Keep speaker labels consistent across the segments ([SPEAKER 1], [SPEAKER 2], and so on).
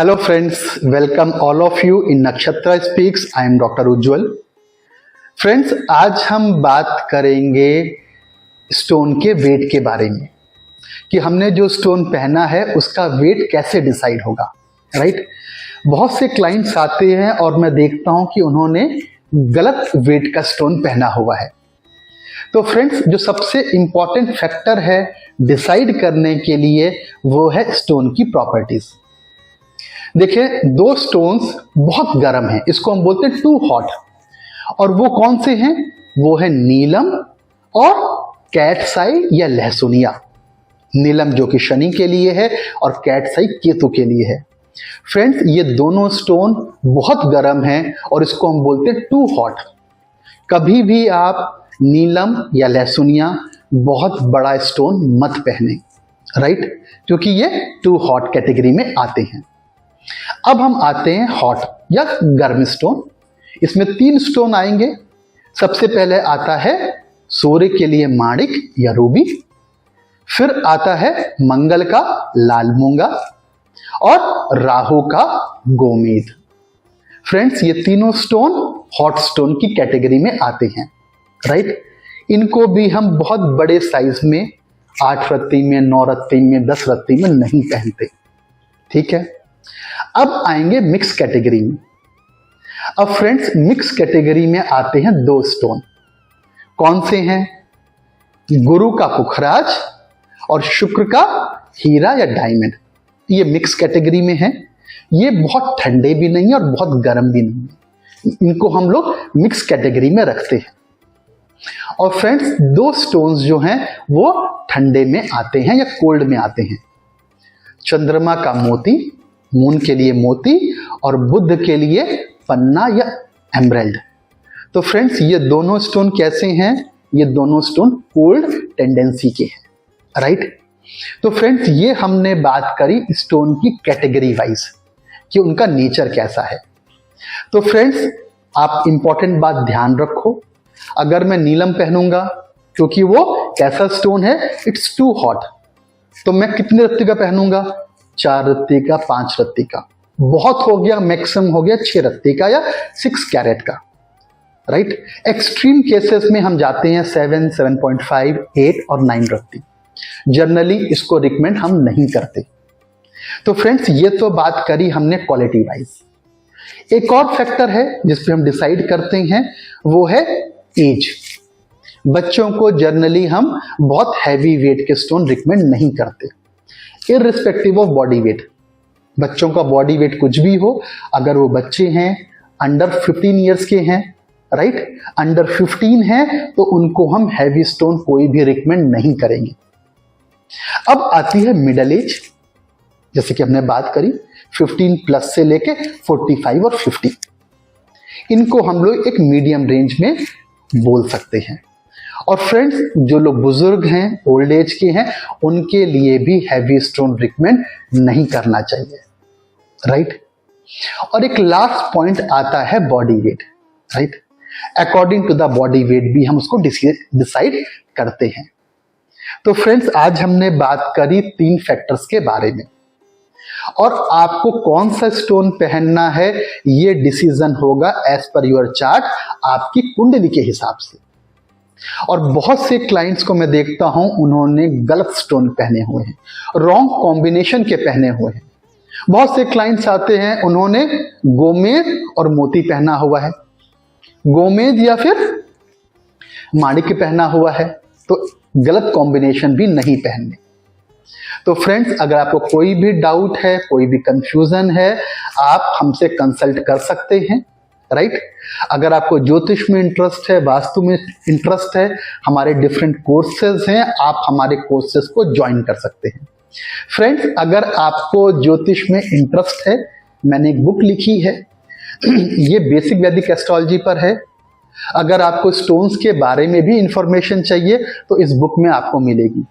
[SPEAKER 1] Hello friends, welcome all of you in Nakshatra Speaks. I am Dr. Ujjwal. Friends, आज हम बात करेंगे stone के वेट के बारे में कि हमने जो स्टोन पहना है उसका वेट कैसे डिसाइड होगा, राइट। बहुत से क्लाइंट्स आते हैं और मैं देखता हूं कि उन्होंने गलत वेट का स्टोन पहना हुआ है। तो फ्रेंड्स, जो सबसे इंपॉर्टेंट फैक्टर है डिसाइड करने के लिए वो है स्टोन की प्रॉपर्टीज। देखिए, दो स्टोन्स बहुत गर्म हैं, इसको हम बोलते हैं टू हॉट, और वो कौन से हैं? वो है नीलम और कैटसाई या लहसुनिया। नीलम जो कि शनि के लिए है और कैटसाई केतु के लिए है। फ्रेंड्स, ये दोनों स्टोन बहुत गर्म हैं और इसको हम बोलते हैं टू हॉट। कभी भी आप नीलम या लहसुनिया बहुत बड़ा स्टोन मत पहने, राइट, क्योंकि ये टू हॉट कैटेगरी में आते हैं। अब हम आते हैं हॉट या गर्म स्टोन। इसमें 3 स्टोन आएंगे। सबसे पहले आता है सूर्य के लिए माणिक या रूबी, फिर आता है मंगल का लाल मूंगा और राहु का गोमेद। फ्रेंड्स, ये तीनों स्टोन हॉट स्टोन की कैटेगरी में आते हैं, राइट। इनको भी हम बहुत बड़े साइज में 8 रत्ती में, 9 रत्ती में, 10 रत्ती में नहीं पहनते, ठीक है। अब आएंगे मिक्स कैटेगरी में। अब फ्रेंड्स, मिक्स कैटेगरी में आते हैं 2 स्टोन। कौन से हैं? गुरु का पुखराज और शुक्र का हीरा या डायमंड। ये मिक्स कैटेगरी में है। ये बहुत ठंडे भी नहीं है और बहुत गर्म भी नहीं है। इनको हम लोग मिक्स कैटेगरी में रखते हैं। और फ्रेंड्स, 2 स्टोन्स जो हैं वो ठंडे में आते हैं या कोल्ड में आते हैं। चंद्रमा का मोती, मून के लिए मोती, और बुध के लिए पन्ना या एमराल्ड। तो फ्रेंड्स, ये दोनों स्टोन कैसे हैं? ये दोनों स्टोन कोल्ड टेंडेंसी के हैं, राइट। तो फ्रेंड्स, ये हमने बात करी स्टोन की कैटेगरी वाइज कि उनका नेचर कैसा है। तो फ्रेंड्स, आप इंपॉर्टेंट बात ध्यान रखो। अगर मैं नीलम पहनूंगा, क्योंकि वो कैसा स्टोन है, इट्स टू हॉट, तो मैं कितने रत्ती का पहनूंगा? 4 रत्ती का, 5 रत्ती का। बहुत हो गया, मैक्सिमम हो गया 6 रत्ती का या 6 कैरेट का, राइट। एक्सट्रीम केसेस में हम जाते हैं 7, 7.5, 8 और 9 रत्ती। जनरली इसको रिकमेंड हम नहीं करते। तो फ्रेंड्स, ये तो बात करी हमने क्वालिटी वाइज। एक और फैक्टर है जिस पे हम डिसाइड करते हैं, वो है एज। बच्चों को जनरली हम बहुत हैवी वेट के स्टोन रिकमेंड नहीं करते, इररिस्पेक्टिव ऑफ बॉडी वेट। बच्चों का बॉडी वेट कुछ भी हो, अगर वो बच्चे हैं, अंडर 15 ईयर्स के हैं, राइट, अंडर 15 हैं, तो उनको हम हैवी स्टोन कोई भी रिकमेंड नहीं करेंगे। अब आती है मिडल एज, जैसे कि हमने बात करी 15 प्लस से लेके 45 और 50। इनको हम लोग एक मीडियम रेंज में बोल सकते हैं। और फ्रेंड्स, जो लोग बुजुर्ग हैं, ओल्ड एज के हैं, उनके लिए भी हैवी स्टोन रिकमेंड नहीं करना चाहिए, राइट। और एक लास्ट पॉइंट आता है body weight, right. According to the body weight भी हम उसको डिसाइड करते हैं। तो फ्रेंड्स, आज हमने बात करी 3 फैक्टर्स के बारे में, और आपको कौन सा स्टोन पहनना है ये डिसीजन होगा एज पर योर चार्ट, आपकी कुंडली के हिसाब से। और बहुत से क्लाइंट्स को मैं देखता हूं, उन्होंने गलत स्टोन पहने हुए हैं, रॉन्ग कॉम्बिनेशन के पहने हुए हैं। बहुत से क्लाइंट्स आते हैं, उन्होंने गोमेद और मोती पहना हुआ है, गोमेद या फिर माणिक पहना हुआ है, तो गलत कॉम्बिनेशन भी नहीं पहनने। तो फ्रेंड्स, अगर आपको कोई भी डाउट है, कोई भी कंफ्यूजन है, आप हमसे कंसल्ट कर सकते हैं, राइट। अगर आपको ज्योतिष में इंटरेस्ट है, वास्तु में इंटरेस्ट है, हमारे डिफरेंट कोर्सेज हैं, आप हमारे कोर्सेज को ज्वाइन कर सकते हैं। फ्रेंड्स, अगर आपको ज्योतिष में इंटरेस्ट है, मैंने एक बुक लिखी है ये बेसिक वैदिक एस्ट्रोलॉजी पर है। अगर आपको स्टोन्स के बारे में भी इंफॉर्मेशन चाहिए तो इस बुक में आपको मिलेगी।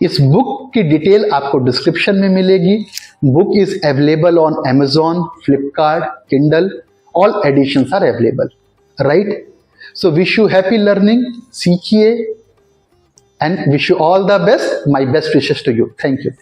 [SPEAKER 1] इस बुक की डिटेल आपको डिस्क्रिप्शन में मिलेगी। Book is available on Amazon, Flipkart, Kindle. All editions are available, right? So wish you happy learning, सीखिए, and wish you all the best. My best wishes to you. Thank you.